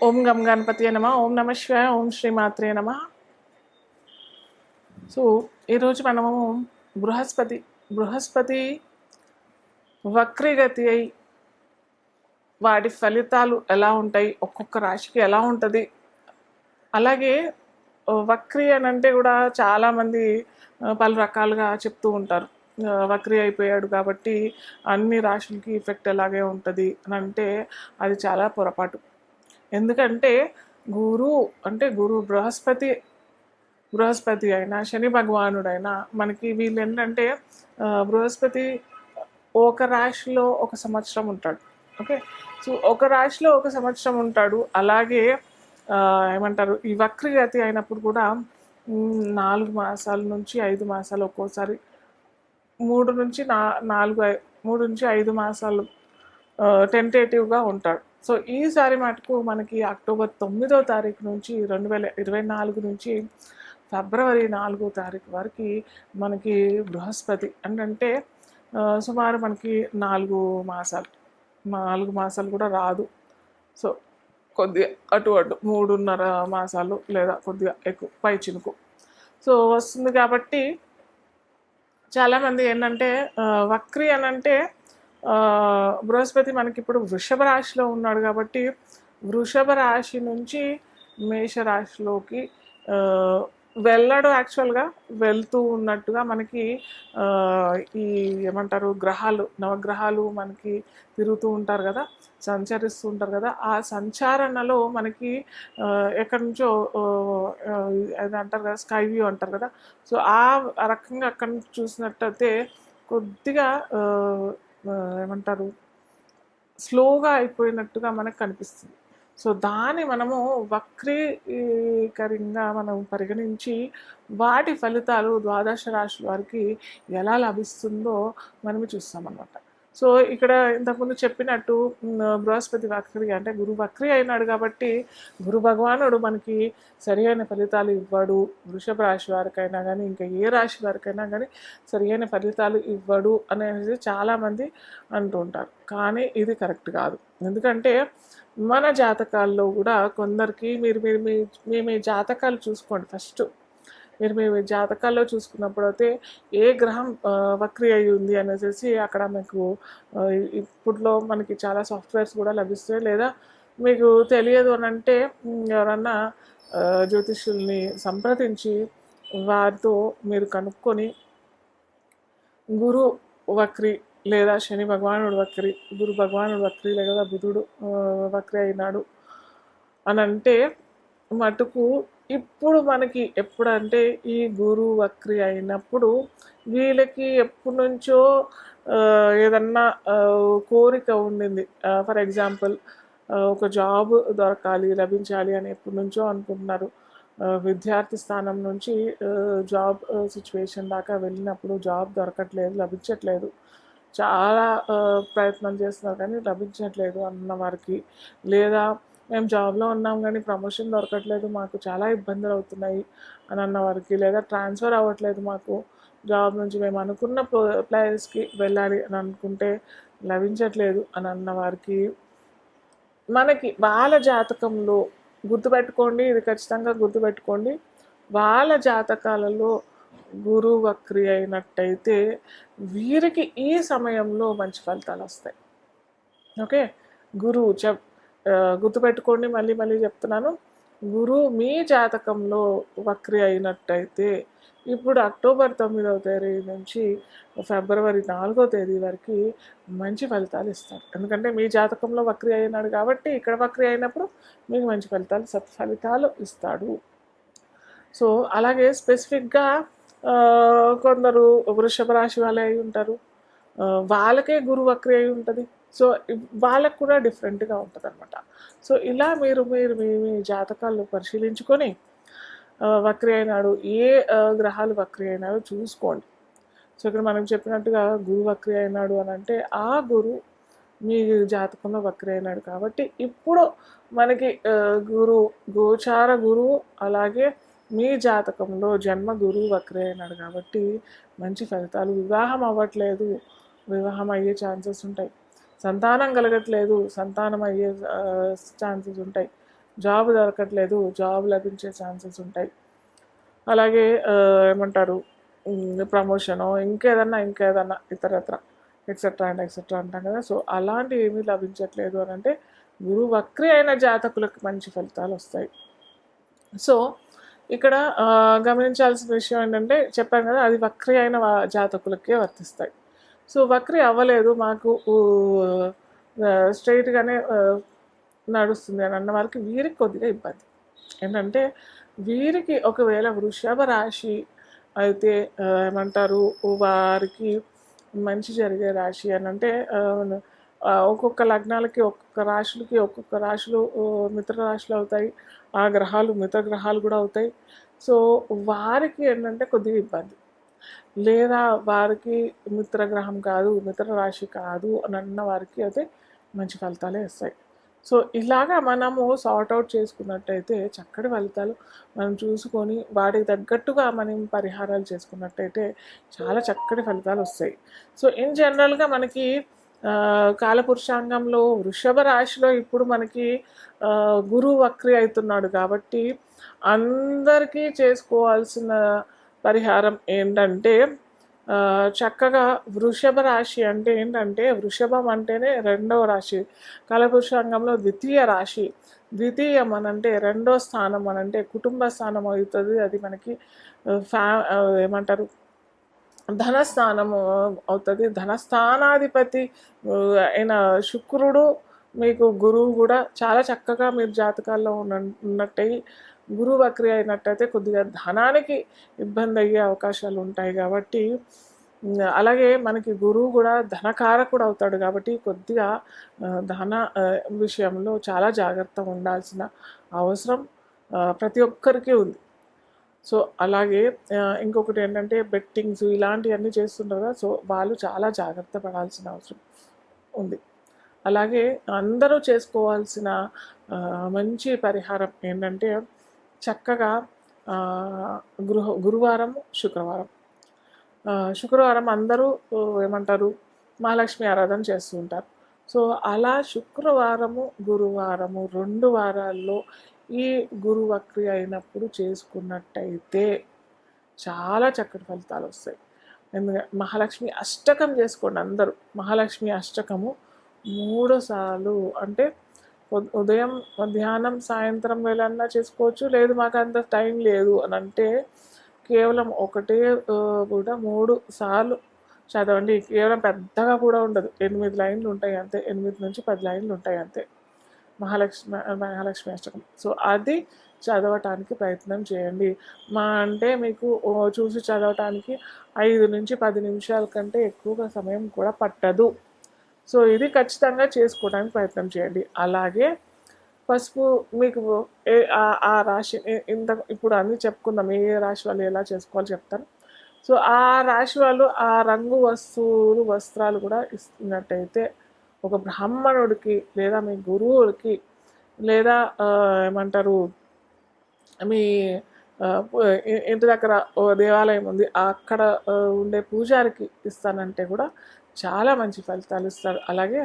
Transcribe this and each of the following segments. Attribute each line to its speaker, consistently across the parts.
Speaker 1: ఓం గం గణపతియే నమః. ఓం నమః శివాయ. ఓం శ్రీమాత్రే నమః. సో ఈరోజు మనము బృహస్పతి వక్రీగతి అయి వాటి ఫలితాలు ఎలా ఉంటాయి, ఒక్కొక్క రాశికి ఎలా ఉంటుంది, అలాగే వక్రీ అని అంటే కూడా చాలామంది పలు రకాలుగా చెప్తూ ఉంటారు. వక్రీ అయిపోయాడు కాబట్టి అన్ని రాశులకి ఎఫెక్ట్ ఎలాగే ఉంటుంది అని అంటే అది చాలా పొరపాటు. ఎందుకంటే గురు బృహస్పతి అయినా శని భగవానుడైనా మనకి వీళ్ళు ఏంటంటే బృహస్పతి ఒక రాశిలో ఒక సంవత్సరం ఉంటాడు. ఓకే, సో ఒక రాశిలో ఒక సంవత్సరం ఉంటాడు. అలాగే ఏమంటారు, ఈ వక్రగతి అయినప్పుడు కూడా 4 మాసాల నుంచి 5 మాసాలు, ఒక్కోసారి 3 నుంచి 5 మాసాలు టెంటేటివ్గా ఉంటాడు. సో ఈసారి మటుకు మనకి అక్టోబర్ 9వ తారీఖు నుంచి 2024 నుంచి ఫిబ్రవరి 4వ తారీఖు వరకు మనకి బృహస్పతి అంటే సుమారు మనకి 4 మాసాలు కూడా రాదు. సో కొద్దిగా అటు 3.5 మాసాలు లేదా కొద్దిగా ఎక్కువ పై చినుకు సో వస్తుంది. కాబట్టి చాలామంది ఏంటంటే వక్రీ అని అంటే బృహస్పతి మనకి ఇప్పుడు వృషభ రాశిలో ఉన్నాడు కాబట్టి వృషభ రాశి నుంచి మేషరాశిలోకి వెళ్ళడు. యాక్చువల్గా వెళ్తూ ఉన్నట్టుగా మనకి ఈ ఏమంటారు నవగ్రహాలు మనకి తిరుగుతూ ఉంటారు కదా, సంచరిస్తూ ఉంటారు కదా. ఆ సంచారణలో మనకి ఎక్కడి నుంచో అది అంటారు కదా, స్కై వ్యూ అంటారు కదా. సో ఆ రకంగా అక్కడి నుంచి చూసినట్టయితే కొద్దిగా ఏమంటారు, స్లోగా అయిపోయినట్టుగా మనకు కనిపిస్తుంది. సో దాన్ని మనము వక్రీకరంగా మనం పరిగణించి వాటి ఫలితాలు ద్వాదశ రాశుల వారికి ఎలా లభిస్తుందో మనము చూస్తామన్నమాట. సో ఇక్కడ ఇంతకుముందు చెప్పినట్టు బృహస్పతి వక్రీ అంటే గురు వక్రీ అయినాడు కాబట్టి గురు భగవానుడు మనకి సరి అయిన ఫలితాలు ఇవ్వడు. వృషభ రాశి వారికైనా కానీ ఇంకా ఏ రాశి వారికైనా కానీ సరి అయిన ఫలితాలు ఇవ్వడు అనేది చాలామంది అంటూ ఉంటారు. కానీ ఇది కరెక్ట్ కాదు. ఎందుకంటే మన జాతకాల్లో కూడా కొందరికి మీ జాతకాలు చూసుకోండి. ఫస్ట్ మీరు మీ జాతకాల్లో చూసుకున్నప్పుడు అయితే ఏ గ్రహం వక్రీ అయి ఉంది అనేసి అక్కడ మీకు ఇప్పుడులో మనకి చాలా సాఫ్ట్వేర్స్ కూడా లభిస్తాయి. లేదా మీకు తెలియదు అని అంటే ఎవరన్నా జ్యోతిష్యుల్ని సంప్రదించి వారితో మీరు కనుక్కొని గురు వక్రీ లేదా శని భగవానుడు వక్రీ, గురు భగవానుడు వక్రీ లేదా బుధుడు వక్రీ అయినాడు అని అంటే మటుకు ఇప్పుడు మనకి ఎప్పుడంటే ఈ గురు వక్రీ అయినప్పుడు వీళ్ళకి ఎప్పటి నుంచో ఏదన్నా కోరిక ఉండింది. ఫర్ ఎగ్జాంపుల్ ఒక జాబ్ లభించాలి అని ఎప్పటి నుంచో అనుకుంటున్నారు. విద్యార్థి స్థానం నుంచి జాబ్ సిచ్యువేషన్ దాకా వెళ్ళినప్పుడు జాబ్ లభించట్లేదు. చాలా ప్రయత్నం చేస్తున్నారు కానీ లభించట్లేదు అన్న వారికి, లేదా మేము జాబ్లో ఉన్నాం కానీ ప్రమోషన్ దొరకట్లేదు, మాకు చాలా ఇబ్బందులు అవుతున్నాయి అని అన్న వారికి, లేదా ట్రాన్స్ఫర్ అవ్వట్లేదు మాకు జాబ్ నుంచి, మేము అనుకున్న ప్లేస్కి వెళ్ళాలి అని అనుకుంటే లభించట్లేదు అని అన్న వారికి మనకి వాళ్ళ జాతకంలో గుర్తుపెట్టుకోండి, ఇది ఖచ్చితంగా గుర్తుపెట్టుకోండి, వాళ్ళ జాతకాలలో గురువు వక్రీ అయినట్టయితే వీరికి ఈ సమయంలో మంచి ఫలితాలు వస్తాయి. ఓకే, గురువు గుర్తుపెట్టుకోండి, మళ్ళీ చెప్తున్నాను. గురువు మీ జాతకంలో వక్రీ అయినట్టయితే ఇప్పుడు అక్టోబర్ 9వ తేదీ నుంచి ఫిబ్రవరి 4వ తేదీ వరకు మంచి ఫలితాలు ఇస్తారు. ఎందుకంటే మీ జాతకంలో వక్రీ అయినాడు కాబట్టి ఇక్కడ వక్రీ అయినప్పుడు మీకు మంచి సత్ఫలితాలు ఇస్తాడు. సో అలాగే స్పెసిఫిక్గా కొందరు వృషభ రాశి వాళ్ళే అయి ఉంటారు, వాళ్ళకే గురు వక్రీ అయి ఉంటుంది. సో వాళ్ళకు కూడా డిఫరెంట్గా ఉంటుంది అనమాట. సో ఇలా మీరు మీ జాతకాలు పరిశీలించుకొని వక్రీ అయినాడు, ఏ గ్రహాలు వక్రీ అయినాడో చూసుకోండి. సో ఇక్కడ మనం చెప్పినట్టుగా గురు వక్రీ అయినాడు అని అంటే ఆ గురు మీ జాతకంలో వక్రీ అయినాడు కాబట్టి ఇప్పుడు మనకి గోచార గురువు అలాగే మీ జాతకంలో జన్మ గురువు వక్రీ అయినాడు కాబట్టి మంచి ఫలితాలు. వివాహం అవ్వట్లేదు, వివాహం అయ్యే ఛాన్సెస్ ఉంటాయి. సంతానం కలగట్లేదు, సంతానం అయ్యే ఛాన్సెస్ ఉంటాయి. జాబ్ దొరకట్లేదు, జాబ్ లభించే ఛాన్సెస్ ఉంటాయి. అలాగే ఏమంటారు, ప్రమోషను, ఇంకేదన్నా ఇతరత్ర ఎక్సెట్రా అండ్ ఎక్సెట్రా అంటాం కదా. సో అలాంటివి ఏమీ లభించట్లేదు అని అంటే గురువు వక్రి అయిన జాతకులకు మంచి ఫలితాలు వస్తాయి. సో ఇక్కడ గమనించాల్సిన విషయం ఏంటంటే, చెప్పాను కదా, అది వక్రి అయిన జాతకులకే వర్తిస్తాయి. సో వక్రి అవ్వలేదు, మాకు స్ట్రైట్గానే నడుస్తుంది అని అన్న వాళ్ళకి వీరికి కొద్దిగా ఇబ్బంది ఏంటంటే, వీరికి ఒకవేళ వృషభ రాశి అయితే ఏమంటారు, వారికి మంచి జరిగే రాశి అని అంటే, ఒక్కొక్క లగ్నాలకి ఒక్కొక్క రాశులు మిత్ర రాశులు అవుతాయి. ఆ గ్రహాలు మిత్ర గ్రహాలు కూడా అవుతాయి. సో వారికి ఏంటంటే కొద్దిగా ఇబ్బంది, లేదా వారికి మిత్రగ్రహం కాదు, మిత్ర రాశి కాదు అని అన్న వారికి అయితే మంచి ఫలితాలే వస్తాయి. సో ఇలాగా మనము సార్ట్అవుట్ చేసుకున్నట్టయితే చక్కటి ఫలితాలు మనం చూసుకొని వాటికి తగ్గట్టుగా మనం పరిహారాలు చేసుకున్నట్టయితే చాలా చక్కటి ఫలితాలు వస్తాయి. సో ఇన్ జనరల్గా మనకి కాలపురుషాంగంలో వృషభ రాశిలో ఇప్పుడు మనకి గురువు వక్రి అవుతున్నాడు కాబట్టి అందరికీ చేసుకోవాల్సిన పరిహారం ఏంటంటే, చక్కగా వృషభ రాశి అంటే ఏంటంటే, వృషభం అంటేనే రెండవ రాశి, కాలపురుషాంగంలో ద్వితీయ రాశి. ద్వితీయం అనంటే రెండో స్థానం అనంటే కుటుంబ స్థానం అవుతుంది. అది మనకి ఏమంటారు, ధనస్థానము అవుతుంది. ధనస్థానాధిపతి అయిన శుక్రుడు మీకు గురువు కూడా చాలా చక్కగా మీరు జాతకాల్లో ఉన్నట్టయి గురువు వక్రి అయినట్టయితే కొద్దిగా ధనానికి ఇబ్బంది అయ్యే అవకాశాలు ఉంటాయి. కాబట్టి అలాగే మనకి గురువు కూడా ధనకారకుడు అవుతాడు కాబట్టి కొద్దిగా ధన విషయంలో చాలా జాగ్రత్తగా ఉండాల్సిన అవసరం ప్రతి ఒక్కరికి ఉంది. సో అలాగే ఇంకొకటి ఏంటంటే, బెట్టింగ్స్ ఇలాంటివన్నీ చేస్తుంటారు కదా, సో వాళ్ళు చాలా జాగ్రత్త పడాల్సిన అవసరం ఉంది. అలాగే అందరూ చేసుకోవాల్సిన మంచి పరిహారం ఏంటంటే, చక్కగా గురువారం శుక్రవారం అందరూ ఏమంటారు, మహాలక్ష్మి ఆరాధన చేస్తూ ఉంటారు. సో అలా శుక్రవారము గురువారము 2 వారాల్లో ఈ గురు వక్రి అయినప్పుడు చేసుకున్నట్టయితే చాలా చక్కటి ఫలితాలు వస్తాయి. ఎందుకంటే మహాలక్ష్మి అష్టకం చేసుకోండి అందరూ. మహాలక్ష్మి అష్టకము 3 సార్లు అంటే ఉదయం, మధ్యాహ్నం, సాయంత్రం వేళన్నా చేసుకోవచ్చు. లేదు మాకు అంత టైం లేదు అని అంటే కేవలం ఒకటే కూడా 3 సార్లు చదవండి. కేవలం పెద్దగా కూడా ఉండదు, 8 లైన్లు ఉంటాయి అంతే, 8 నుంచి 10 లైన్లు ఉంటాయి అంతే మహాలక్ష్మి అష్టకం. సో అది చదవటానికి ప్రయత్నం చేయండి. అంటే మీకు చూసి చదవటానికి 5 నుంచి 10 నిమిషాల కంటే ఎక్కువగా సమయం కూడా పట్టదు. సో ఇది ఖచ్చితంగా చేసుకోవడానికి ప్రయత్నం చేయండి. అలాగే పసుపు మీకు ఆ రాశి ఇప్పుడు అన్నీ చెప్పుకుందాం, ఏ రాశి వాళ్ళు ఎలా చేసుకోవాలో చెప్తాను. సో ఆ రాశి వాళ్ళు ఆ రంగు వస్త్రాలు కూడా ఇస్తున్నట్టయితే ఒక బ్రాహ్మణుడికి లేదా మీ గురువులకి లేదా ఏమంటారు, మీ ఇంటి దగ్గర దేవాలయం ఉంది అక్కడ ఉండే పూజారికి ఇస్తానంటే కూడా చాలా మంచి ఫలితాలు ఇస్తారు. అలాగే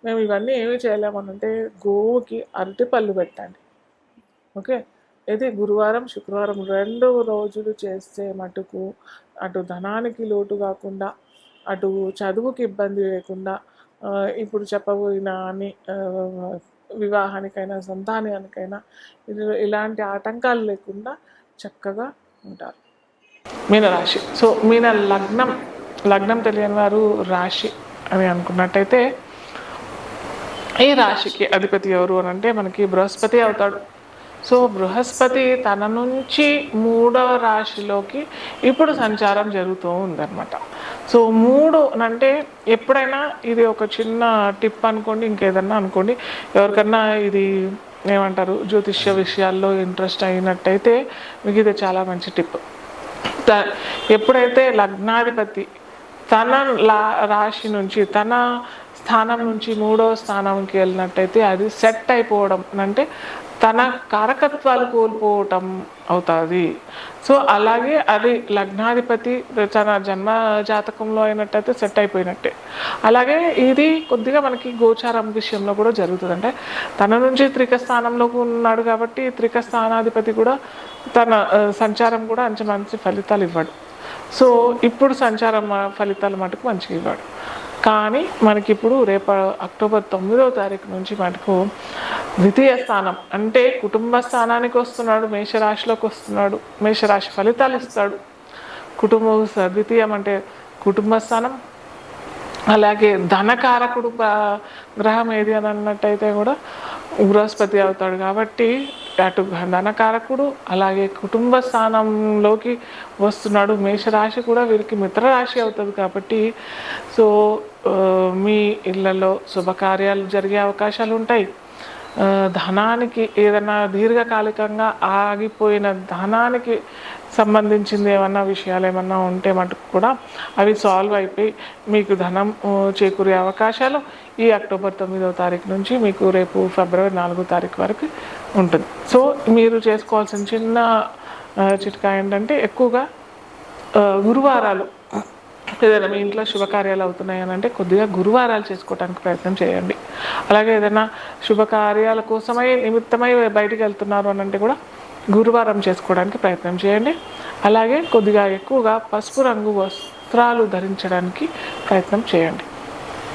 Speaker 1: మేము ఇవన్నీ ఏమీ చేయలేమనంటే గోవుకి అరటిపళ్ళు పెట్టండి. ఓకే, ఇది గురువారం శుక్రవారం 2 రోజులు చేస్తే మటుకు అటు ధనానికి లోటు కాకుండా, అటు చదువుకి ఇబ్బంది లేకుండా, ఇప్పుడు చెప్పబోయిన అన్ని వివాహానికైనా సంతానానికైనా ఇలాంటి ఆటంకాలు లేకుండా చక్కగా ఉంటారు. మీనరాశి. సో మీన లగ్నం తెలియని వారు రాశి అని అనుకున్నట్టయితే, ఈ రాశికి అధిపతి ఎవరు అని అంటే మనకి బృహస్పతి అవుతాడు. సో బృహస్పతి తన నుంచి 3వ రాశిలోకి ఇప్పుడు సంచారం జరుగుతూ ఉందన్నమాట. సో 3 అంటే ఎప్పుడైనా ఇది ఒక చిన్న టిప్ అనుకోండి, ఇంకేదన్నా అనుకోండి, ఎవరికన్నా ఇది ఏమంటారు జ్యోతిష్య విషయాల్లో ఇంట్రెస్ట్ అయినట్టయితే మీకు ఇది చాలా మంచి టిప్. ఎప్పుడైతే లగ్నాధిపతి తన రాశి నుంచి తన స్థానం నుంచి 3వ స్థానంకి వెళ్ళినట్టయితే అది సెట్ అయిపోవడం అంటే తన కారకత్వాలు కోల్పోవటం అవుతుంది. సో అలాగే అది లగ్నాధిపతి తన జన్మ జాతకంలో అయినట్టయితే సెట్ అయిపోయినట్టే. అలాగే ఇది కొద్దిగా మనకి గోచారం విషయంలో కూడా జరుగుతుంది. అంటే తన నుంచి త్రిక స్థానంలోకి ఉన్నాడు కాబట్టి త్రిక స్థానాధిపతి కూడా తన సంచారం కూడా మంచి ఫలితాలు ఇవ్వడు. సో ఇప్పుడు సంచారం ఫలితాలు మటుకు మంచిగా ఇవ్వడు. కానీ మనకి ఇప్పుడు రేపు అక్టోబర్ 9వ తారీఖు నుంచి మనకు ద్వితీయ స్థానం అంటే కుటుంబ స్థానానికి వస్తున్నాడు, మేషరాశిలోకి వస్తున్నాడు, మేషరాశి ఫలితాలు ఇస్తాడు. ద్వితీయం అంటే కుటుంబ స్థానం, అలాగే ధనకారకుడు గ్రహం ఏది అని అన్నట్టయితే కూడా బృహస్పతి అవుతాడు. కాబట్టి అటు ధనకారకుడు అలాగే కుటుంబ స్థానంలోకి వస్తున్నాడు. మేషరాశి కూడా వీరికి మిత్రరాశి అవుతుంది. కాబట్టి సో మీ ఇళ్ళలో శుభకార్యాలు జరిగే అవకాశాలు ఉంటాయి. ధనానికి ఏదైనా దీర్ఘకాలికంగా ఆగిపోయిన ధనానికి సంబంధించింది ఏమన్నా విషయాలు ఏమన్నా ఉంటే మటుకు కూడా అవి సాల్వ్ అయిపోయి మీకు ధనం చేకూరే అవకాశాలు ఈ అక్టోబర్ 9వ తారీఖు నుంచి మీకు రేపు ఫిబ్రవరి 4వ తారీఖు వరకు ఉంటుంది. సో మీరు చేసుకోవాల్సిన చిన్న చిట్కా ఏంటంటే ఎక్కువగా గురువారాలు ఏదైనా మీ ఇంట్లో శుభకార్యాలు అవుతున్నాయి అని అంటే కొద్దిగా గురువారాలు చేసుకోవడానికి ప్రయత్నం చేయండి. అలాగే ఏదైనా శుభకార్యాల కోసమై నిమిత్తమై బయటికి వెళ్తున్నారు అని అంటే కూడా గురువారం చేసుకోవడానికి ప్రయత్నం చేయండి. అలాగే కొద్దిగా ఎక్కువగా పసుపు రంగు వస్త్రాలు ధరించడానికి ప్రయత్నం చేయండి.